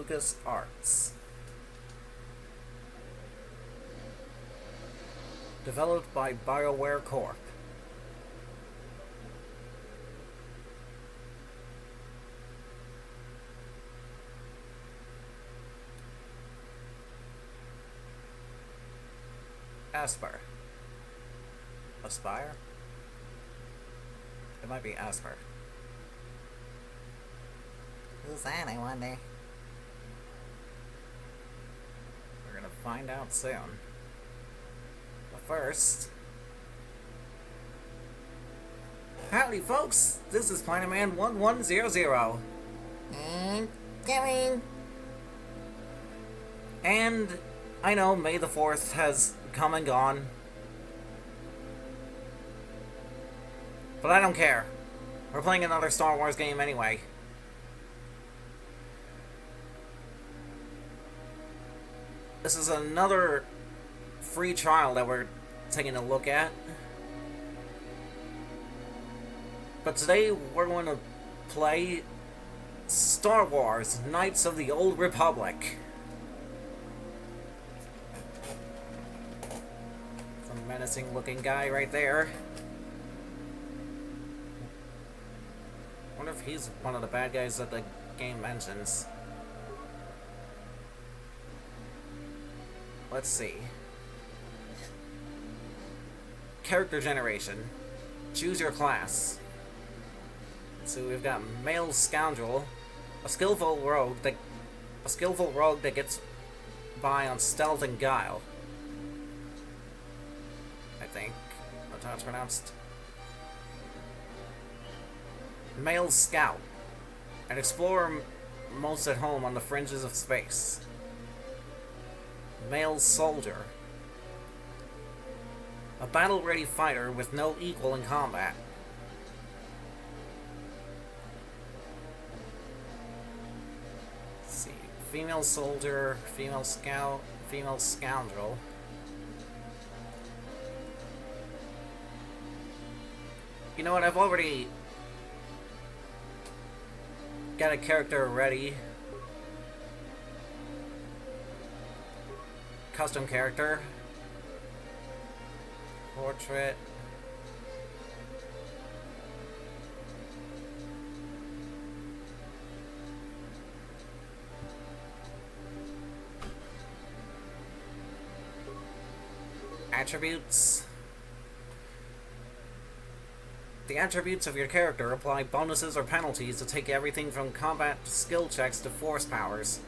LucasArts. Developed by BioWare Corp. Asper. Aspire? It might be Asper. Who's that, I wonder? We're gonna find out soon. But first... Howdy folks! This is Planetman 1100. Coming! And I know May the 4th has come and gone. But I don't care. We're playing another Star Wars game anyway. This is another free trial that we're taking a look at. But today we're going to play Star Wars Knights of the Old Republic. Some menacing looking guy right there. I wonder if he's one of the bad guys that the game mentions. Let's see. Character generation. Choose your class. So we've got male scoundrel, a skillful rogue that gets by on stealth and guile. I think that's how it's pronounced. Male scout, an explorer most at home on the fringes of space. Male soldier, a battle-ready fighter with no equal in combat. Let's see, female soldier, female scout, female scoundrel. You know what, I've already got a character ready. Custom character. Portrait. Attributes. The attributes of your character apply bonuses or penalties to take everything from combat to skill checks to force powers.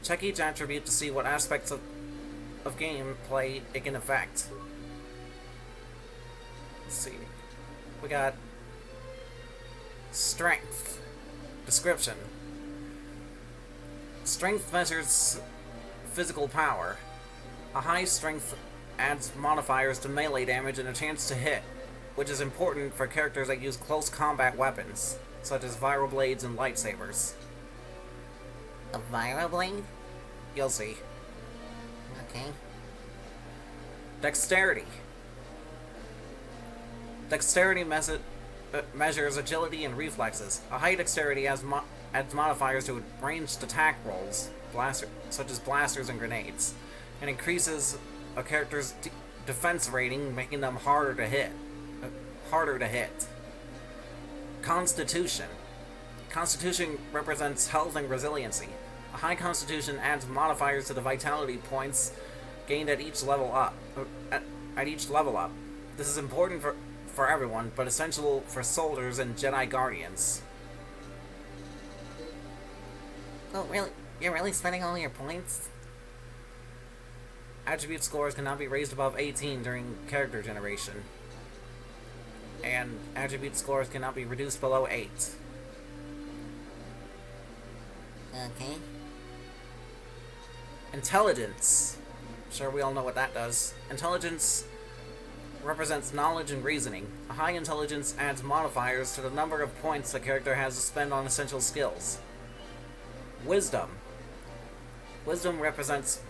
Check each attribute to see what aspects of gameplay it can affect. Let's see. We got strength. Description. Strength measures physical power. A high strength adds modifiers to melee damage and a chance to hit, which is important for characters that use close combat weapons, such as vibroblades and lightsabers. A vibroblade? You'll see. Okay. Dexterity. Dexterity measures agility and reflexes. A high dexterity adds modifiers to ranged attack rolls, such as blasters and grenades, and increases a character's defense rating, making them harder to hit. Constitution. Constitution represents health and resiliency. A high constitution adds modifiers to the vitality points gained at each level up. This is important for everyone, but essential for soldiers and Jedi Guardians. Oh, really? You're really spending all your points? Attribute scores cannot be raised above 18 during character generation. And attribute scores cannot be reduced below 8. Okay. Intelligence. I'm sure we all know what that does. Intelligence represents knowledge and reasoning. A high intelligence adds modifiers to the number of points the character has to spend on essential skills. Wisdom. Wisdom represents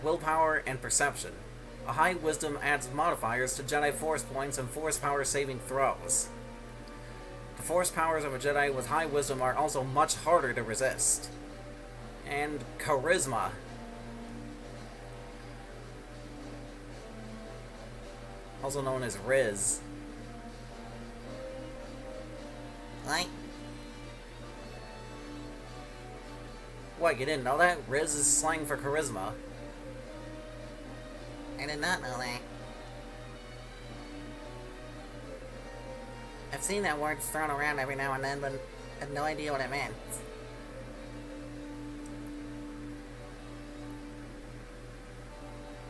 willpower and perception. A high wisdom adds modifiers to Jedi Force points and Force power saving throws. The Force powers of a Jedi with high wisdom are also much harder to resist. and charisma. Also known as Riz. What? What, you didn't know that? Riz is slang for charisma. I did not know that. I've seen that word thrown around every now and then, but I had no idea what it meant.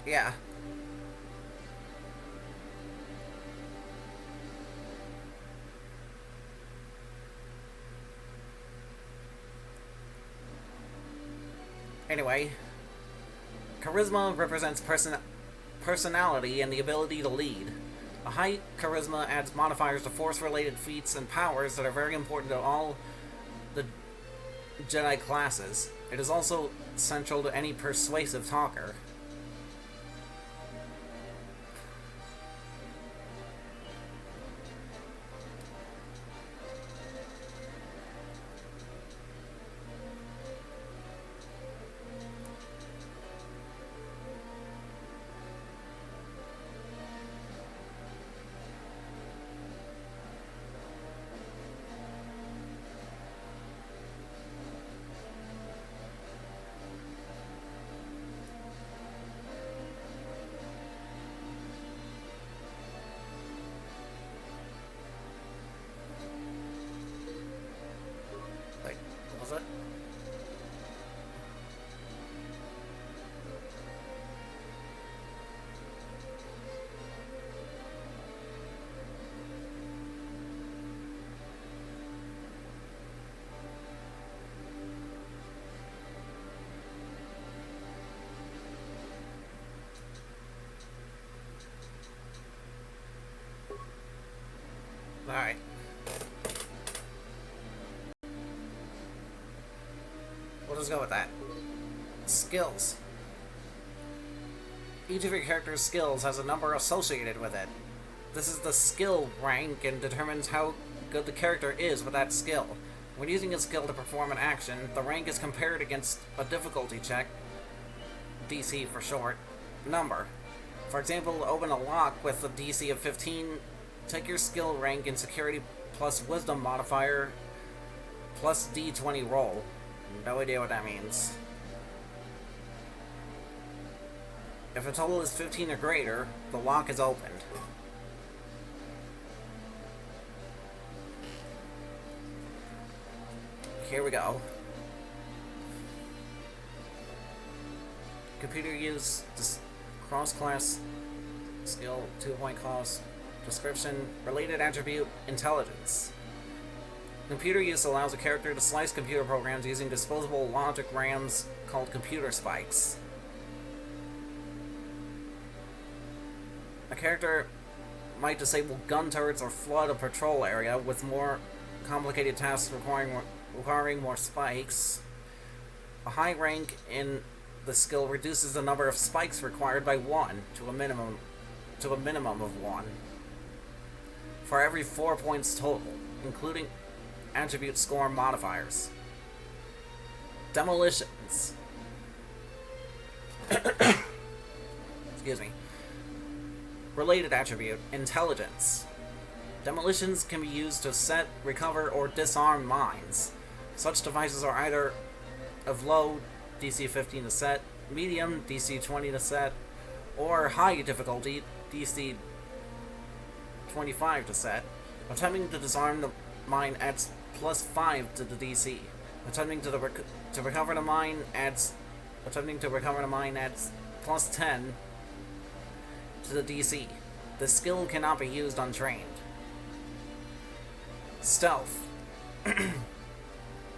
Yeah. Anyway, charisma represents personality and the ability to lead. A high charisma adds modifiers to force-related feats and powers that are very important to all the Jedi classes. It is also central to any persuasive talker. Like, what was it? Alright. We'll just go with that. Skills. Each of your character's skills has a number associated with it. This is the skill rank and determines how good the character is with that skill. When using a skill to perform an action, the rank is compared against a difficulty check, DC for short, number. For example, to open a lock with a DC of 15, take your skill rank and security plus wisdom modifier plus D20 roll. No idea what that means. If the total is 15 or greater, the lock is opened. Here we go. Computer use, cross-class skill, 2-point cost, description, related attribute, intelligence. Computer use allows a character to slice computer programs using disposable logic RAMs called computer spikes. A character might disable gun turrets or flood a patrol area with more complicated tasks requiring more spikes. A high rank in the skill reduces the number of spikes required by 1 to a minimum of 1 for every 4 points total, including attribute score modifiers. Demolitions. Excuse me. Related attribute, intelligence. Demolitions can be used to set, recover, or disarm mines. Such devices are either of low DC 15 to set, medium DC 20 to set, or high difficulty DC 25 to set. Attempting to disarm the mine adds plus 5 to the DC. Attempting to recover the mine adds plus 10 to the DC. The skill cannot be used untrained. Stealth.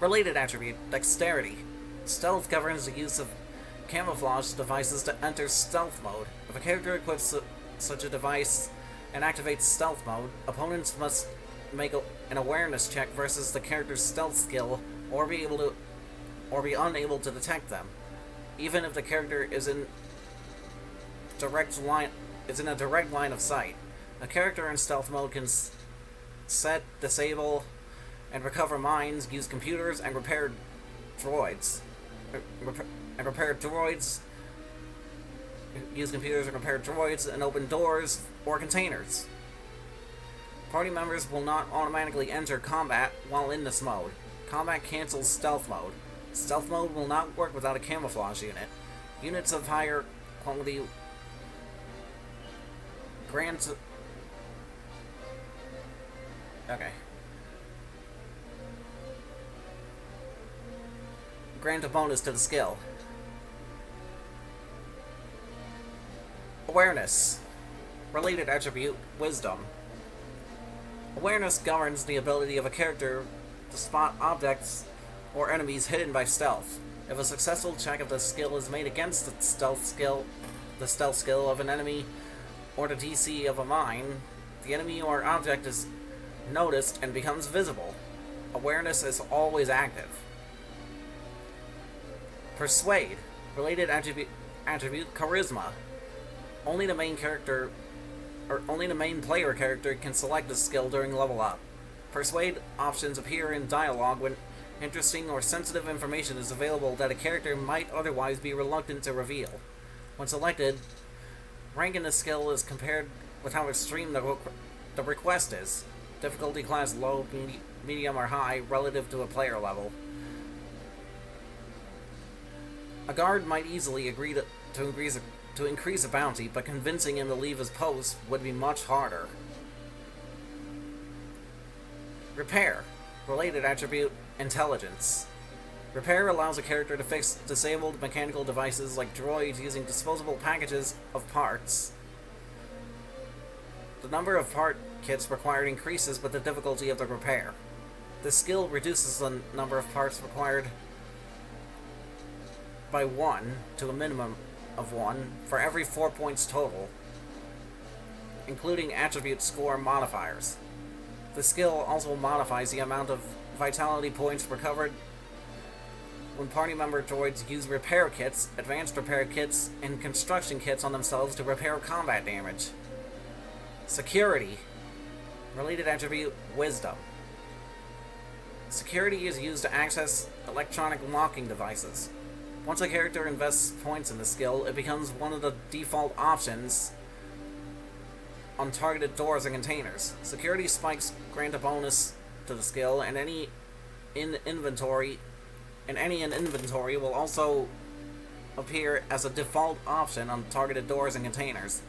Related attribute, dexterity. Stealth governs the use of camouflage devices to enter stealth mode. If a character equips such a device and activates stealth mode, opponents must make an awareness check versus the character's stealth skill, or be unable to detect them, even if the character is in a direct line of sight. A character in stealth mode can set, disable, and recover mines, use computers, and repair droids. and repair droids. Use computers and repair droids and open doors or containers. Party members will not automatically enter combat while in this mode. Combat cancels stealth mode. Stealth mode will not work without a camouflage unit. Units of higher quality grant... Okay. Grant a bonus to the skill. Awareness. Related attribute, Wisdom. Awareness governs the ability of a character to spot objects or enemies hidden by stealth. If a successful check of the skill is made against the stealth skill of an enemy, or the DC of a mine, the enemy or object is noticed and becomes visible. Awareness is always active. Persuade. Related attribute, Charisma. Only the main player character can select this skill during level up. Persuade options appear in dialogue when interesting or sensitive information is available that a character might otherwise be reluctant to reveal. When selected, rank in the skill is compared with how extreme the request is. Difficulty class low, medium, or high relative to a player level. A guard might easily agree to increase a bounty, but convincing him to leave his post would be much harder. Repair. Related attribute, Intelligence. Repair allows a character to fix disabled mechanical devices like droids using disposable packages of parts. The number of part kits required increases with the difficulty of the repair. This skill reduces the number of parts required by 1 to a minimum of 1 for every 4 points total, including attribute score modifiers. The skill also modifies the amount of vitality points recovered when party member droids use repair kits, advanced repair kits, and construction kits on themselves to repair combat damage. Security. Related attribute, Wisdom. Security is used to access electronic locking devices. Once a character invests points in the skill, it becomes one of the default options on targeted doors and containers. Security spikes grant a bonus to the skill, and any in inventory will also appear as a default option on targeted doors and containers.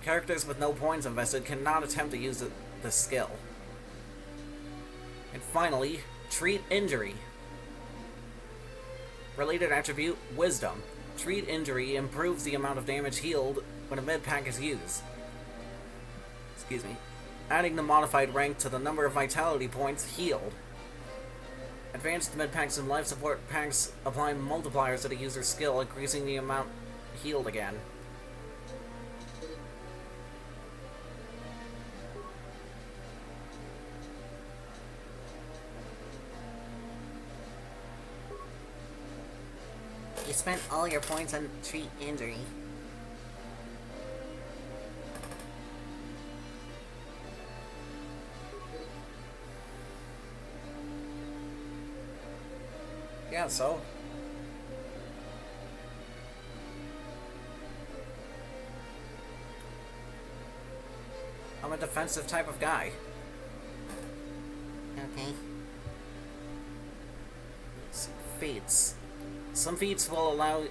Characters with no points invested cannot attempt to use this skill. And finally, Treat Injury. Related attribute, Wisdom. Treat Injury improves the amount of damage healed when a med pack is used. Adding the modified rank to the number of vitality points healed. Advanced med packs and life support packs apply multipliers to the user's skill, increasing the amount healed again. You spent all your points on Treat Injury. Yeah, so? I'm a defensive type of guy. Okay. Feats. Some feats will allow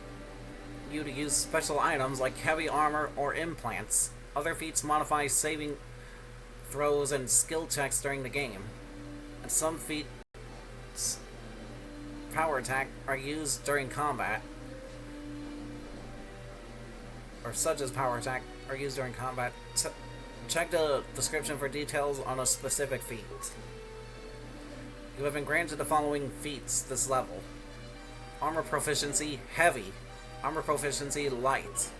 you to use special items like heavy armor or implants. Other feats modify saving throws and skill checks during the game. And some feats, power attack, are used during combat. Or such as power attack are used during combat. Check the description for details on a specific feat. You have been granted the following feats this level. Armor proficiency, heavy. Armor proficiency, light.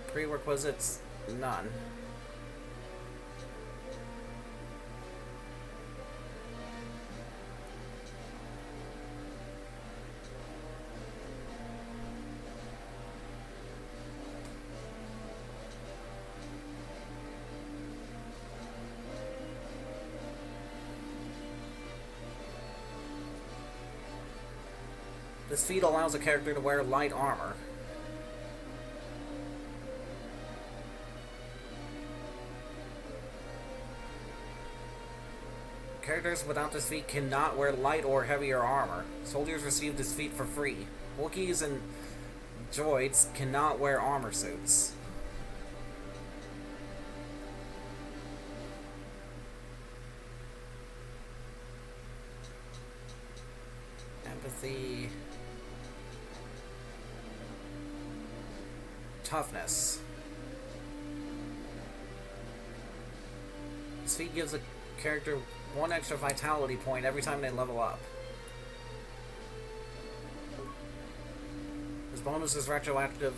Prerequisites, none. This feat allows a character to wear light armor. Characters without this feat cannot wear light or heavier armor. Soldiers receive this feat for free. Wookiees and droids cannot wear armor suits. Empathy. Toughness. This feat gives a character one extra vitality point every time they level up. This bonus is retroactive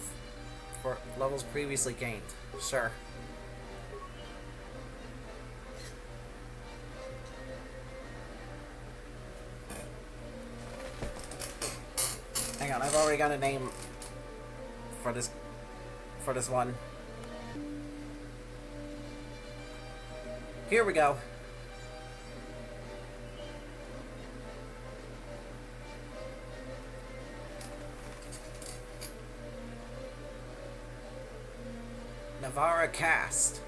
for levels previously gained. Sure. Hang on, I've already got a name for this one. Here we go. Navara Cast.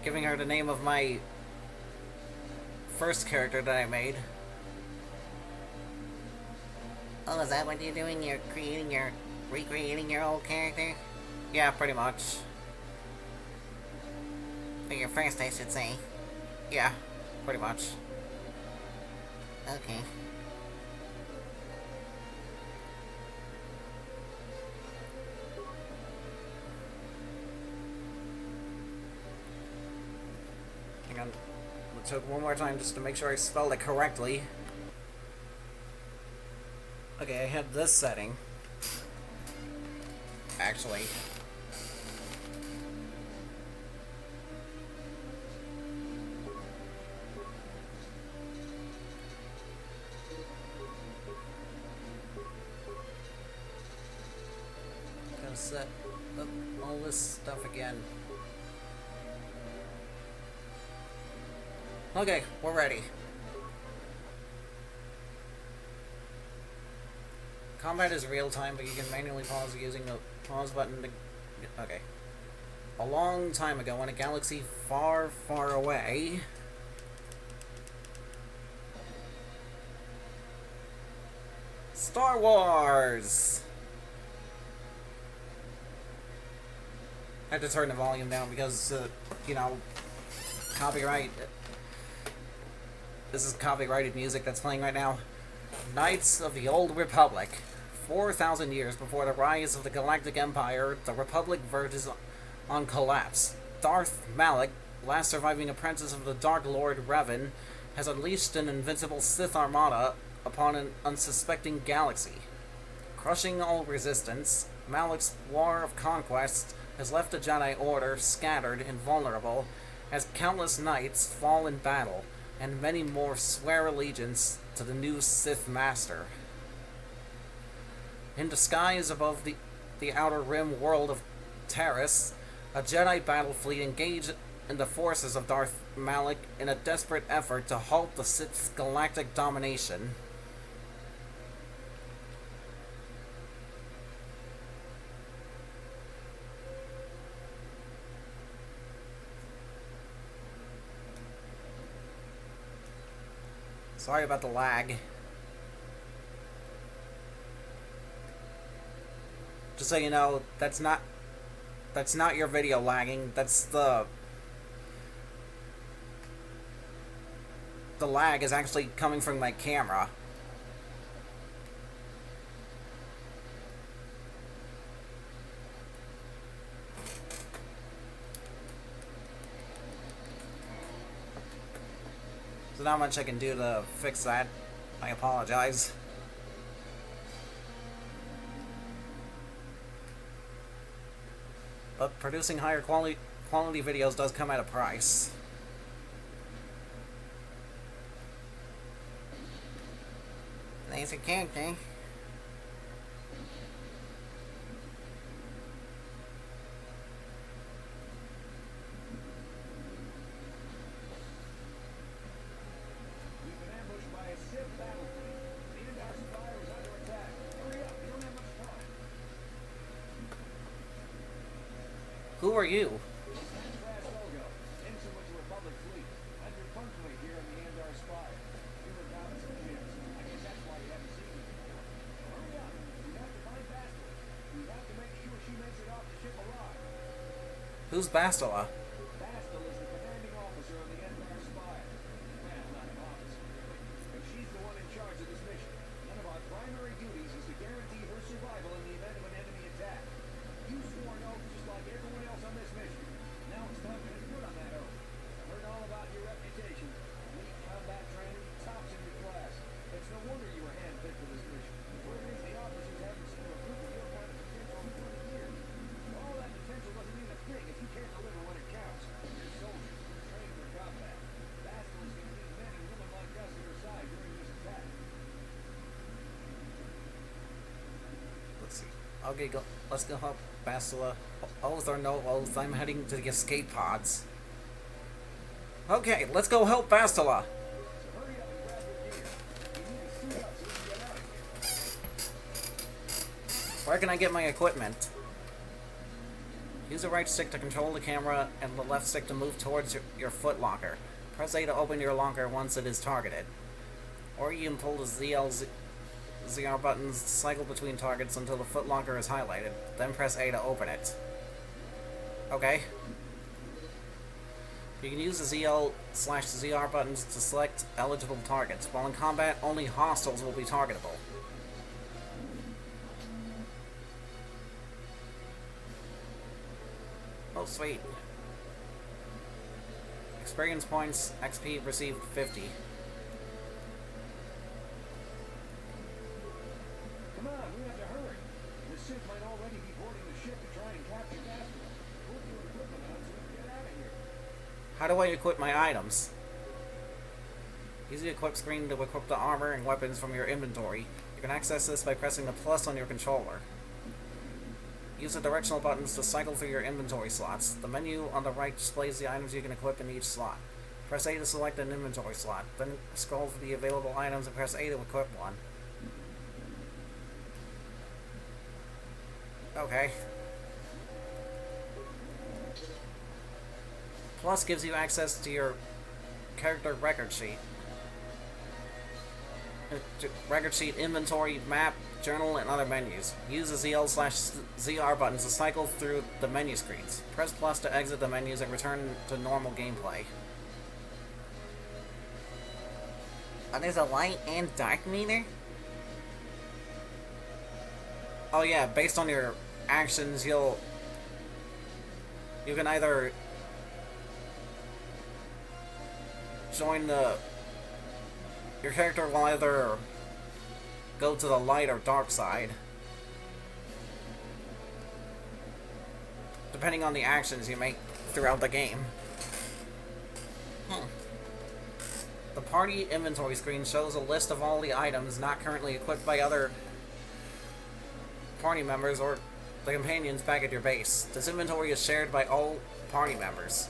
Giving her the name of my first character that I made. Oh, is that what you're doing? You're recreating your old character? Yeah, pretty much. Or your first, I should say. Yeah, pretty much. Okay. Hang on. Let's hope one more time just to make sure I spelled it correctly. Okay, I have this setting. Actually. Gotta set up all this stuff again. Okay, we're ready. Combat is real time, but you can manually pause using the pause button to... Okay. A long time ago, in a galaxy far, far away... Star Wars! I had to turn the volume down because, you know, copyright... This is copyrighted music that's playing right now. Knights of the Old Republic. 4,000 years before the rise of the Galactic Empire, the Republic verges on collapse. Darth Malak, last surviving apprentice of the Dark Lord Revan, has unleashed an invincible Sith armada upon an unsuspecting galaxy. Crushing all resistance, Malak's war of conquest has left the Jedi Order scattered and vulnerable, as countless knights fall in battle, and many more swear allegiance to the new Sith Master. In disguise above the outer rim world of Taris, a Jedi battle fleet engaged in the forces of Darth Malak in a desperate effort to halt the Sith's galactic domination. Sorry about the lag. Just so you know, that's not your video lagging. That's the lag is actually coming from my camera. So not much I can do to fix that. I apologize. But producing higher quality videos does come at a price. There's a character. Who are you? Who's Bastila? Let's see. Okay, go. Let's go help Bastila. Oath or no oath, I'm heading to the escape pods. Okay, let's go help Bastila. Where can I get my equipment? Use the right stick to control the camera and the left stick to move towards your foot locker. Press A to open your locker once it is targeted. Or you can pull the ZR buttons to cycle between targets until the foot locker is highlighted. Then press A to open it. Okay. You can use the ZL/ZR buttons to select eligible targets. While in combat, only hostiles will be targetable. Oh, sweet. Experience points, XP received 50. Come on, we have to hurry. The ship might already be boarding the ship to try and capture Bastila. Put your equipment on so we can get out of here. How do I equip my items? Use the equip screen to equip the armor and weapons from your inventory. You can access this by pressing the plus on your controller. Use the directional buttons to cycle through your inventory slots. The menu on the right displays the items you can equip in each slot. Press A to select an inventory slot, then scroll for the available items and press A to equip one. Okay. Plus gives you access to your character record sheet. Record sheet, inventory, map, journal, and other menus. Use the ZL/ZR buttons to cycle through the menu screens. Press plus to exit the menus and return to normal gameplay. Oh, there's a light and dark meter? Oh yeah, based on your actions, you can either join your character will either go to the light or dark side, depending on the actions you make throughout the game. The party inventory screen shows a list of all the items not currently equipped by other party members or the companions back at your base. This inventory is shared by all party members.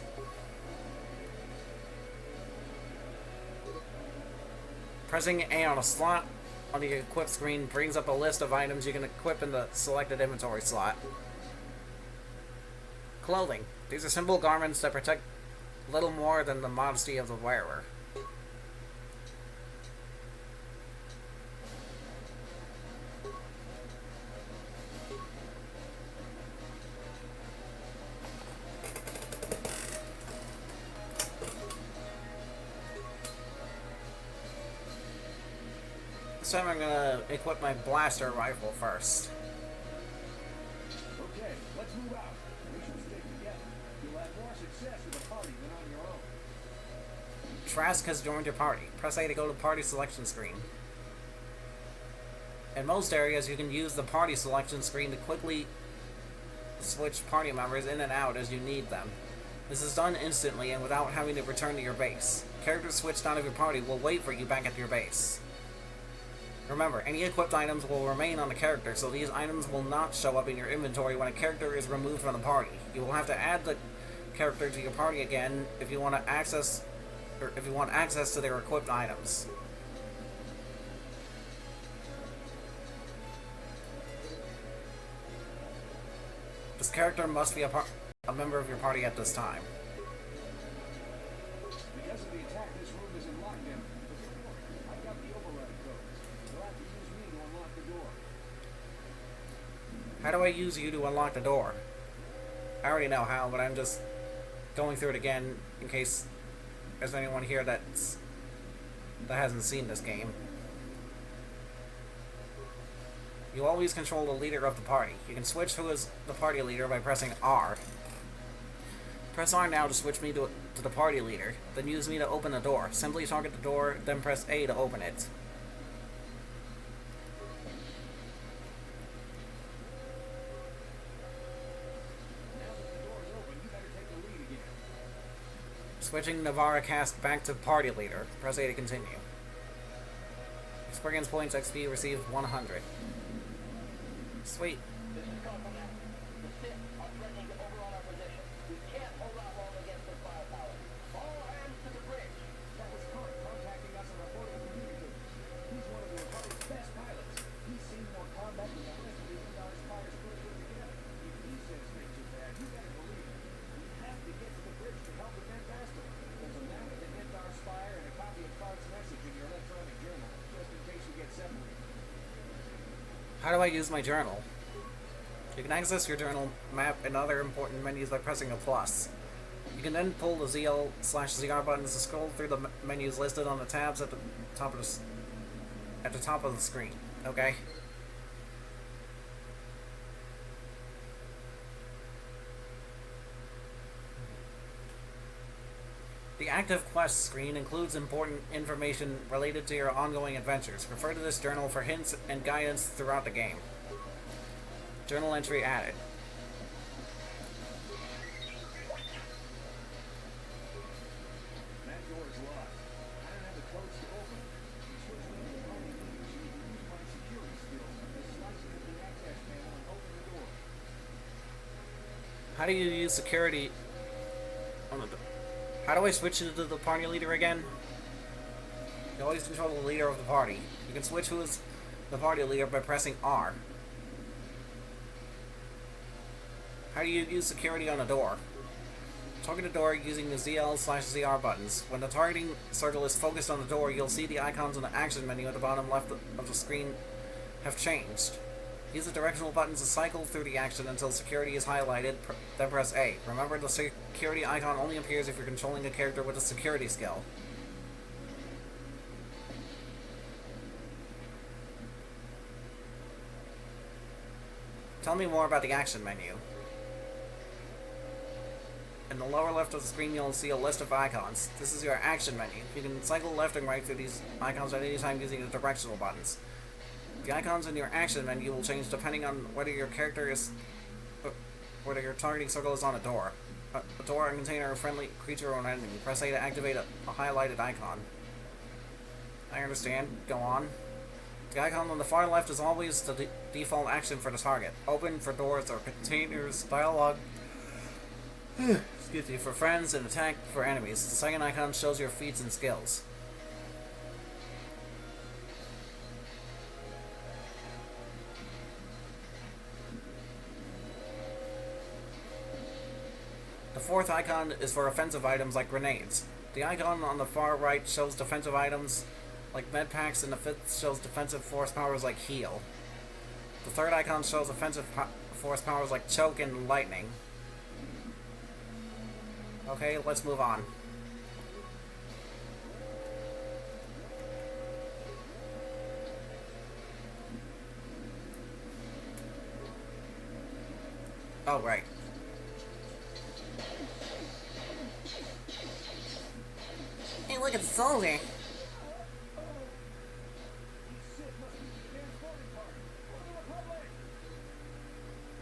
Pressing A on a slot on the equip screen brings up a list of items you can equip in the selected inventory slot. Clothing. These are simple garments that protect little more than the modesty of the wearer. So I'm gonna equip my blaster rifle first. Okay, let's move out. We should stick together. You'll have more success with a party than on your own. Trask has joined your party. Press A to go to party selection screen. In most areas, you can use the party selection screen to quickly switch party members in and out as you need them. This is done instantly and without having to return to your base. Characters switched out of your party will wait for you back at your base. Remember, any equipped items will remain on the character, so these items will not show up in your inventory when a character is removed from the party. You will have to add the character to your party again if you want access to their equipped items. This character must be a a member of your party at this time. Because of the attack, this room is in lockdown. But don't worry, I've got the override codes. You'll have to use me to unlock the door. How do I use you to unlock the door? I already know how, but I'm just going through it again in case there's anyone here that hasn't seen this game. You always control the leader of the party. You can switch who is the party leader by pressing R. Press R now to switch me to the party leader, then use me to open the door. Simply target the door, then press A to open it. Now that the door is open, you better take the lead again. Switching Navarra cast back to party leader. Press A to continue. Experience points XP received 100. Sweet. This is Compromat. The Sith are threatening to overrun our position. We can't hold out long against their firepower. All hands to the bridge. That was Kurt contacting us and reporting communicators. He's one of the Republic's best pilots. He's seen more combat than the rest of the Endar Spires put together. If he says things are bad, you better believe it. We have to get to the bridge to help the Fantastic. There's a map of the Endar Spire and a copy of Clark's message in your electronic journal, just in case you get separated. How do I use my journal? You can access your journal, map, and other important menus by pressing a plus. You can then pull the ZL/ZR buttons to scroll through the menus listed on the tabs at the top of the screen. Okay. The active quest screen includes important information related to your ongoing adventures. Refer to this journal for hints and guidance throughout the game. Journal entry added. That door is locked. I don't have the codes to open it. You switch me to the party leader so you can use my security skills to slice into the access panel and open the door. How do you use security on the door? How do I switch into the party leader again? You always control the leader of the party. You can switch who is the party leader by pressing R. How do you use security on a door? Target a door using the ZL/ZR buttons. When the targeting circle is focused on the door, you'll see the icons on the action menu at the bottom left of the screen have changed. Use the directional buttons to cycle through the action until security is highlighted, then press A. Remember, the security icon only appears if you're controlling a character with a security skill. Tell me more about the action menu. In the lower left of the screen, you'll see a list of icons. This is your action menu. You can cycle left and right through these icons at any time using the directional buttons. The icons in your action menu will change depending on whether your targeting circle is on a door. A door, a container, a friendly creature, or an enemy. Press A to activate a highlighted icon. I understand. Go on. The icon on the far left is always the default action for the target. Open for doors or containers. Dialogue. Excuse me. For friends and attack for enemies. The second icon shows your feats and skills. The fourth icon is for offensive items like grenades. The icon on the far right shows defensive items like med packs, and the fifth shows defensive force powers like heal. The third icon shows offensive force powers like choke and lightning. Okay, let's move on. Oh, right. Hey, look, it's a soldier.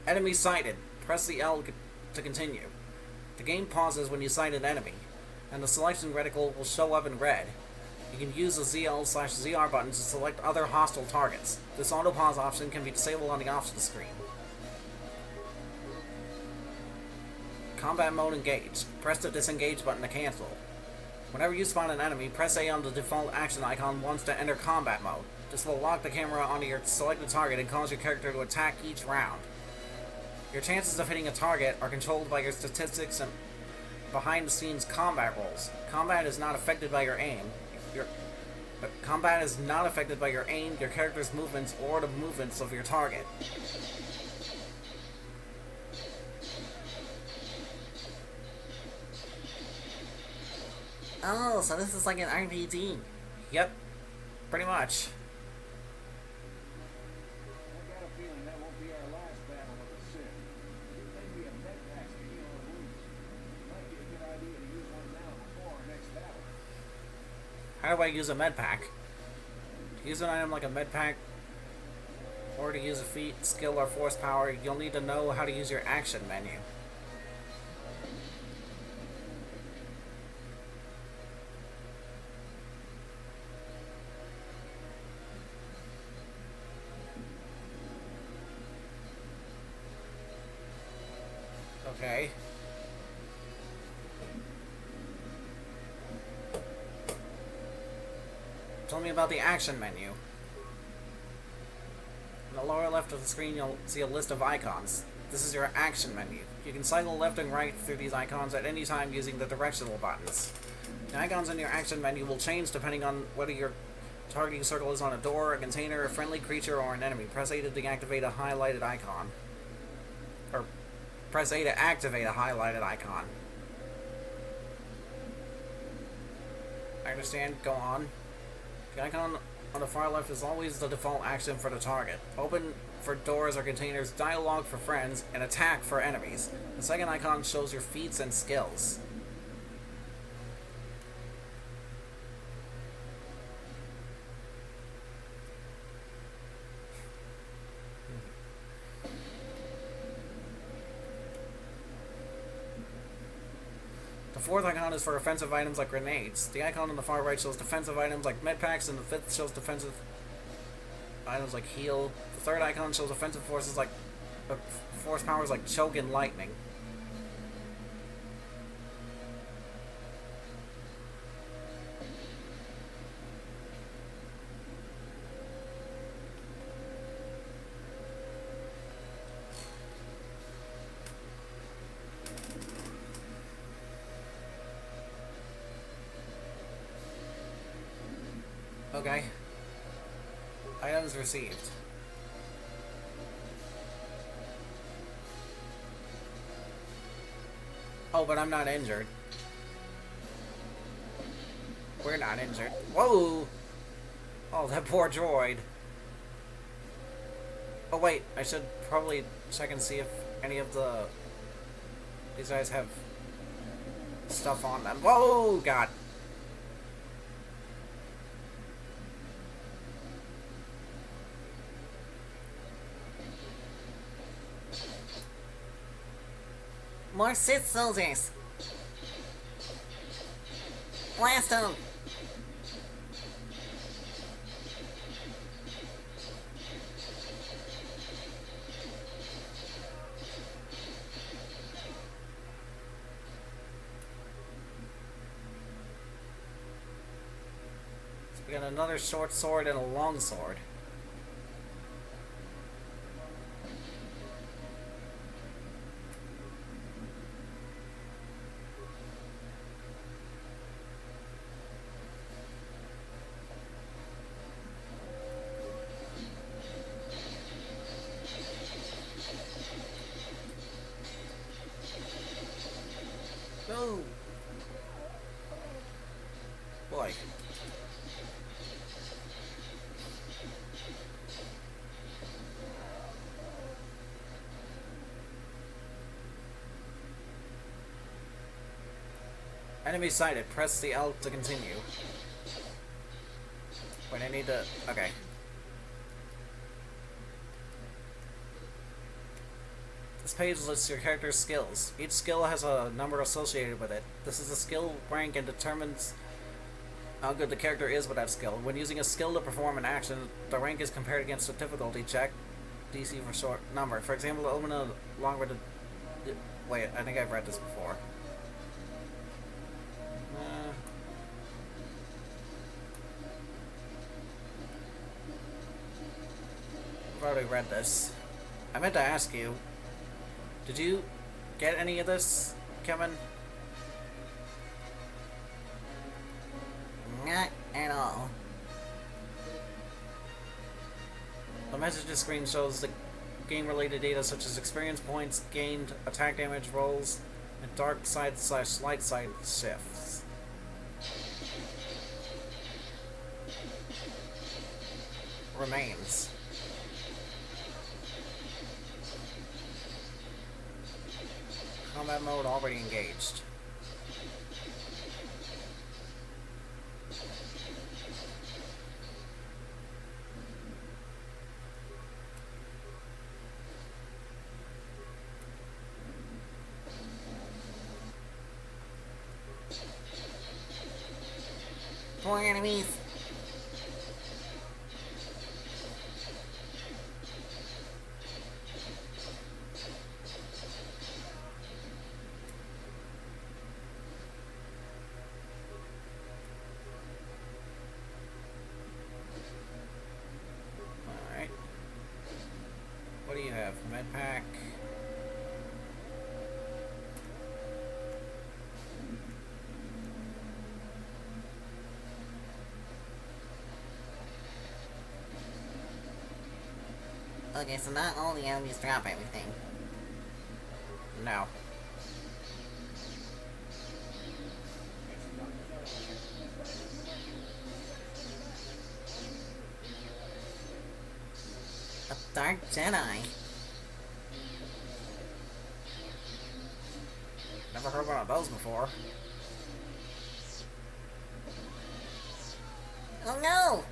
Enemy sighted. Press the L to continue. The game pauses when you sight an enemy, and the selection reticle will show up in red. You can use the ZL/ZR button to select other hostile targets. This auto-pause option can be disabled on the options screen. Combat mode engaged. Press the disengage button to cancel. Whenever you spawn an enemy, press A on the default action icon once to enter combat mode. This will lock the camera onto your selected target and cause your character to attack each round. Your chances of hitting a target are controlled by your statistics and behind-the-scenes combat rolls. Combat is not affected by your aim. Combat is not affected by your aim, your character's movements, or the movements of your target. Oh, so this is like an RPG. Yep, pretty much. I got a feeling that won't be our last battle with the Sith. Maybe a med pack to heal our wounds. Might be a good idea to use one now before our next battle. How do I use a med pack? To use an item like a med pack, or to use a feat, skill, or force power, you'll need to know how to use your action menu. Okay. Tell me about the action menu. In the lower left of the screen, you'll see a list of icons. This is your action menu. You can cycle left and right through these icons at any time using the directional buttons. The icons in your action menu will change depending on whether your targeting circle is on a door, a container, a friendly creature, or an enemy. Press A to deactivate a highlighted icon. Or press A to activate a highlighted icon. I understand. Go on. The icon on the far left is always the default action for the target. Open for doors or containers, dialogue for friends, and attack for enemies. The second icon shows your feats and skills. The fourth icon is for offensive items like grenades. The icon on the far right shows defensive items like medpacks, and the fifth shows defensive items like heal. The third icon shows offensive forces like force powers like choke and lightning. Okay. Items received. Oh, but I'm not injured. We're not injured. Whoa! Oh, that poor droid. Oh, wait. I should probably check and see if any of these guys have stuff on them. Whoa! God. More Sith soldiers! Blast them! So we got another short sword and a long sword. No! Boy. Enemy sighted. Press the L to continue. Wait, I need to... Okay. This page lists your character's skills. Each skill has a number associated with it. This is a skill rank and determines how good the character is with that skill. When using a skill to perform an action, the rank is compared against a difficulty check, DC for short number. For example, to open a longer... Wait, I think I've read this before. I've already read this. I meant to ask you, Did you get any of this, Kevin? Not at all. The messages screen shows the game-related data such as experience points gained, attack damage rolls, and dark side/light side shifts. Remains. Combat mode already engaged. More enemies. Alright. What do you have? Med pack. Okay, so not all the enemies drop everything. No. A Dark Jedi. Never heard one of those before. Oh no!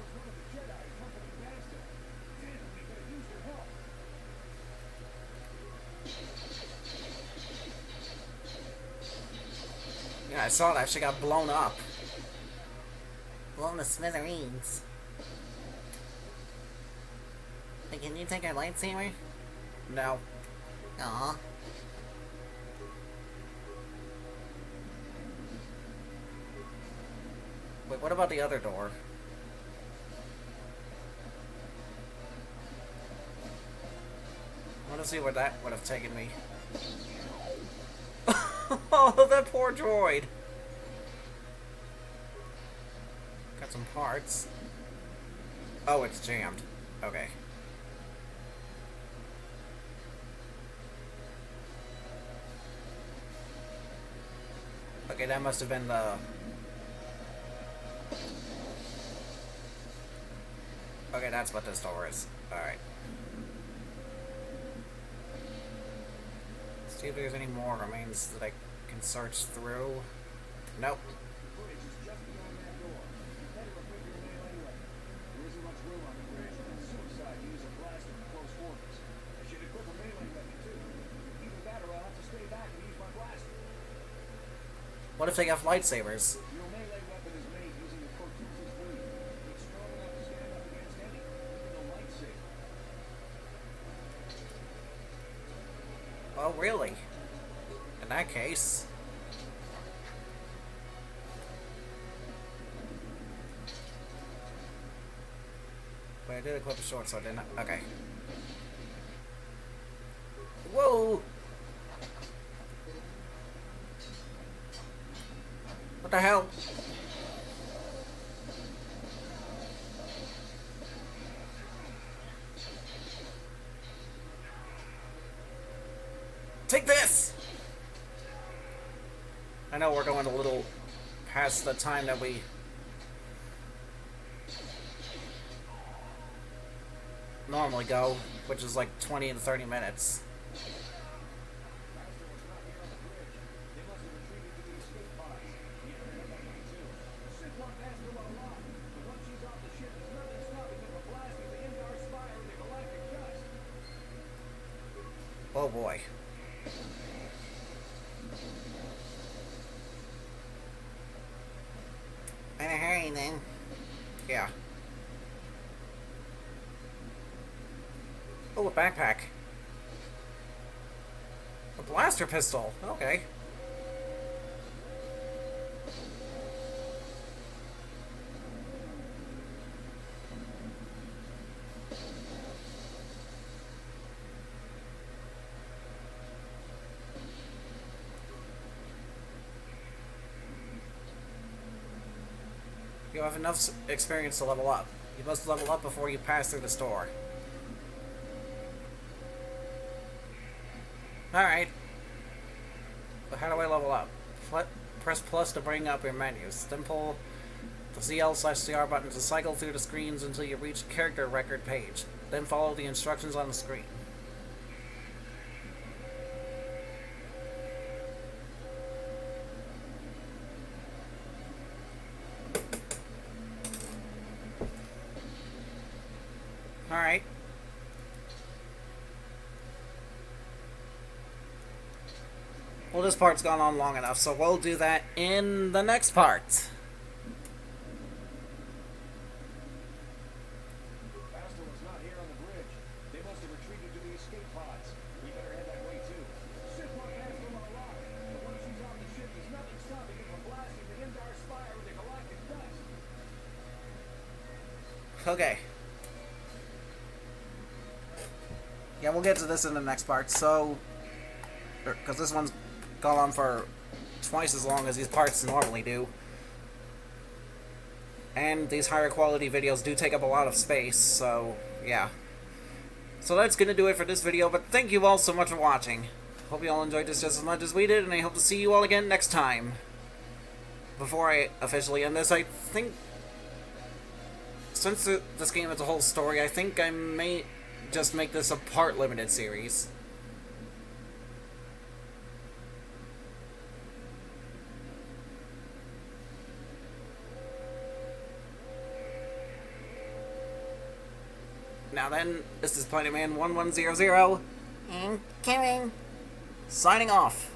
Yeah, I saw that. She got blown up. Blown to smithereens. But can you take our lightsaber? No. Aw. Wait, what about the other door? I want to see where that would have taken me. Oh, that poor droid. Got some parts. Oh, it's jammed. Okay. Okay, that must have been the... Okay, that's what this door is. Alright. See if there's any more remains that I can search through. Nope. Bridge is just beyond that door. Better equip your mail anyway. There isn't much room on the bridge, and it's suicide to use a blaster in close quarters. I should equip a melee weapon too. Either that or I'll have to stay back and use my blaster. What if they have lightsabers? Your melee weapon is made using the Cortuse's blade. It's strong enough to stand up against any, even a lightsaber. Oh, really? In that case... Wait, I did equip a short sword, didn't I? Okay. Whoa! What the hell? Take this! I know we're going a little past the time that we... normally go, which is like 20 to 30 minutes. They must have retreated to the escape pods. The internet might be too. The Sith want Bastila alive, but once she's off the ship, there's nothing stopping them from blasting the Indar Spire and the galactic dust. Oh boy. Better hurry then. Yeah. Oh, a backpack. A blaster pistol. Okay. You have enough experience to level up. You must level up before you pass through the store. Alright. But how do I level up? Press plus to bring up your menus. Then pull the CL/CR button to cycle through the screens until you reach character record page. Then follow the instructions on the screen. Alright. Well, this part's gone on long enough, so we'll do that in the next part. Bastil's not here on the bridge. They must have retreated to the escape pods. We better head that way too. Ship on Bastil on lock. But once he's on the ship, there's nothing stopping him from blasting the Indar Spire with the galactic dust. Okay. Yeah, we'll get to this in the next part, so... Because this one's gone on for twice as long as these parts normally do. And these higher quality videos do take up a lot of space, so yeah. So that's gonna do it for this video, but thank you all so much for watching. Hope you all enjoyed this just as much as we did, and I hope to see you all again next time. Before I officially end this, I think... Since this game is a whole story, I think I may just make this a part limited series. Now then, this is PlaneMan1100, Coming. signing off.